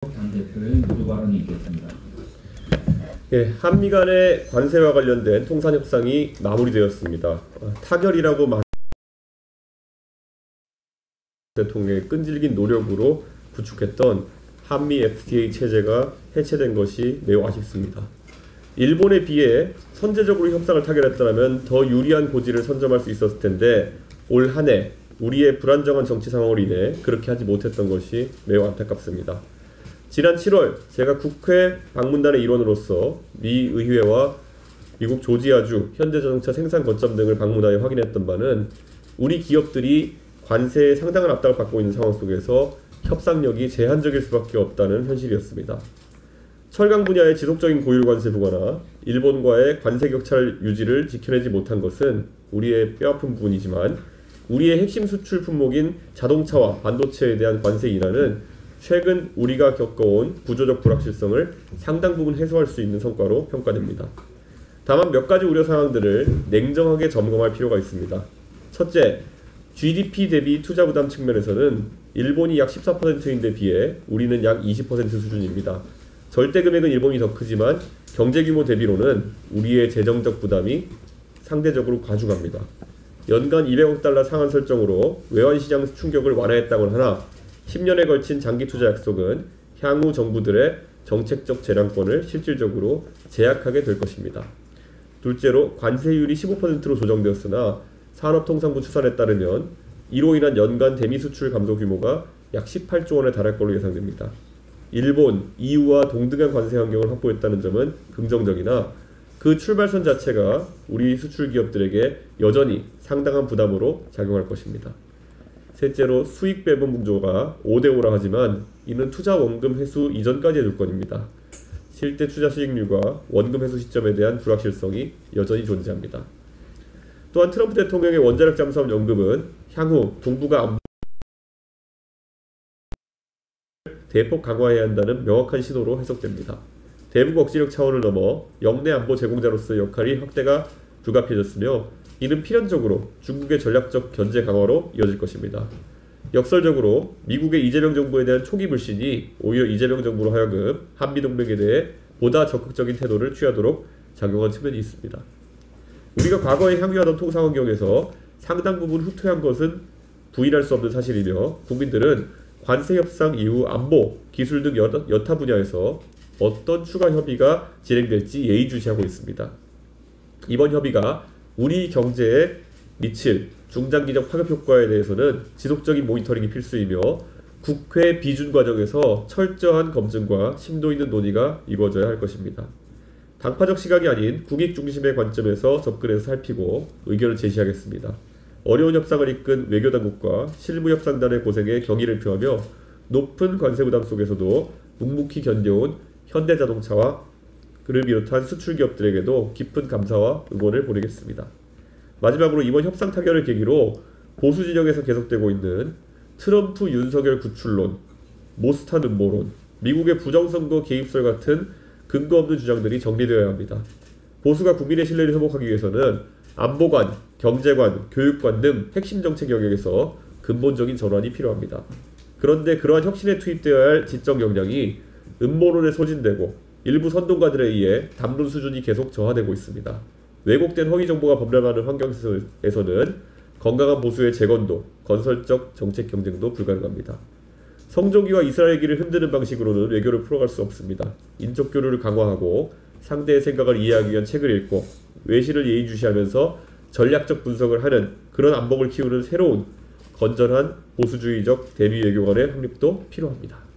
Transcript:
당 대표의 모두 발언이 있겠습니다. 예, 한미 간의 관세와 관련된 통상 협상이 마무리되었습니다. 타결이라고 말 대통령의 끈질긴 노력으로 구축했던 한미 FTA 체제가 해체된 것이 매우 아쉽습니다. 일본에 비해 선제적으로 협상을 타결했더라면 더 유리한 고지를 선점할 수 있었을 텐데 올 한 해 우리의 불안정한 정치 상황으로 인해 그렇게 하지 못했던 것이 매우 안타깝습니다. 지난 7월 제가 국회 방문단의 일원으로서 미 의회와 미국 조지아주 현대자동차 생산 거점 등을 방문하여 확인했던 바는 우리 기업들이 관세에 상당한 압박을 받고 있는 상황 속에서 협상력이 제한적일 수밖에 없다는 현실이었습니다. 철강 분야의 지속적인 고율 관세 부과나 일본과의 관세 격차를 유지를 지켜내지 못한 것은 우리의 뼈아픈 부분이지만 우리의 핵심 수출 품목인 자동차와 반도체에 대한 관세 인하는 최근 우리가 겪어온 구조적 불확실성을 상당 부분 해소할 수 있는 성과로 평가됩니다. 다만 몇 가지 우려 사항들을 냉정하게 점검할 필요가 있습니다. 첫째, GDP 대비 투자 부담 측면에서는 일본이 약 14%인데 비해 우리는 약 20% 수준입니다. 절대 금액은 일본이 더 크지만 경제 규모 대비로는 우리의 재정적 부담이 상대적으로 과중합니다. 연간 200억 달러 상한 설정으로 외환시장 충격을 완화했다곤 하나 10년에 걸친 장기 투자 약속은 향후 정부들의 정책적 재량권을 실질적으로 제약하게 될 것입니다. 둘째로 관세율이 15%로 조정되었으나 산업통상부 추산에 따르면 이로 인한 연간 대미 수출 감소 규모가 약 18조 원에 달할 것으로 예상됩니다. 일본, EU와 동등한 관세 환경을 확보했다는 점은 긍정적이나 그 출발선 자체가 우리 수출 기업들에게 여전히 상당한 부담으로 작용할 것입니다. 셋째로 수익 배분 구조가 5대5라 하지만 이는 투자 원금 회수 이전까지의 조건입니다. 실제 투자 수익률과 원금 회수 시점에 대한 불확실성이 여전히 존재합니다. 또한 트럼프 대통령의 원자력 잠수함 연금은 향후 동북아 안보 대폭 강화해야 한다는 명확한 신호로 해석됩니다. 대북 억지력 차원을 넘어 영내 안보 제공자로서의 역할이 확대가 불가피해졌으며 이는 필연적으로 중국의 전략적 견제 강화로 이어질 것입니다. 역설적으로 미국의 이재명 정부에 대한 초기 불신이 오히려 이재명 정부로 하여금 한미동맹에 대해 보다 적극적인 태도를 취하도록 작용한 측면이 있습니다. 우리가 과거에 향유하던 통상 환경에서 상당 부분 후퇴한 것은 부인할 수 없는 사실이며 국민들은 관세 협상 이후 안보, 기술 등 여타 분야에서 어떤 추가 협의가 진행될지 예의주시하고 있습니다. 이번 협의가 우리 경제에 미칠 중장기적 파급 효과에 대해서는 지속적인 모니터링이 필수이며 국회 비준 과정에서 철저한 검증과 심도 있는 논의가 이루어져야 할 것입니다. 당파적 시각이 아닌 국익 중심의 관점에서 접근해서 살피고 의견을 제시하겠습니다. 어려운 협상을 이끈 외교당국과 실무협상단의 고생에 경의를 표하며 높은 관세 부담 속에서도 묵묵히 견뎌온 현대자동차와 그를 비롯한 수출기업들에게도 깊은 감사와 응원을 보내겠습니다. 마지막으로 이번 협상 타결을 계기로 보수 진영에서 계속되고 있는 트럼프 윤석열 구출론, 모스탄 음모론, 미국의 부정선거 개입설 같은 근거 없는 주장들이 정리되어야 합니다. 보수가 국민의 신뢰를 회복하기 위해서는 안보관, 경제관, 교육관 등 핵심 정책 영역에서 근본적인 전환이 필요합니다. 그런데 그러한 혁신에 투입되어야 할 지적 역량이 음모론에 소진되고 일부 선동가들에 의해 담론 수준이 계속 저하되고 있습니다. 왜곡된 허위 정보가 범람하는 환경에서는 건강한 보수의 재건도, 건설적 정책 경쟁도 불가능합니다. 성조기와 이스라엘기를 흔드는 방식으로는 외교를 풀어갈 수 없습니다. 인적 교류를 강화하고 상대의 생각을 이해하기 위한 책을 읽고 외신을 예의주시하면서 전략적 분석을 하는 그런 안목을 키우는 새로운 건전한 보수주의적 대미 외교관의 확립도 필요합니다.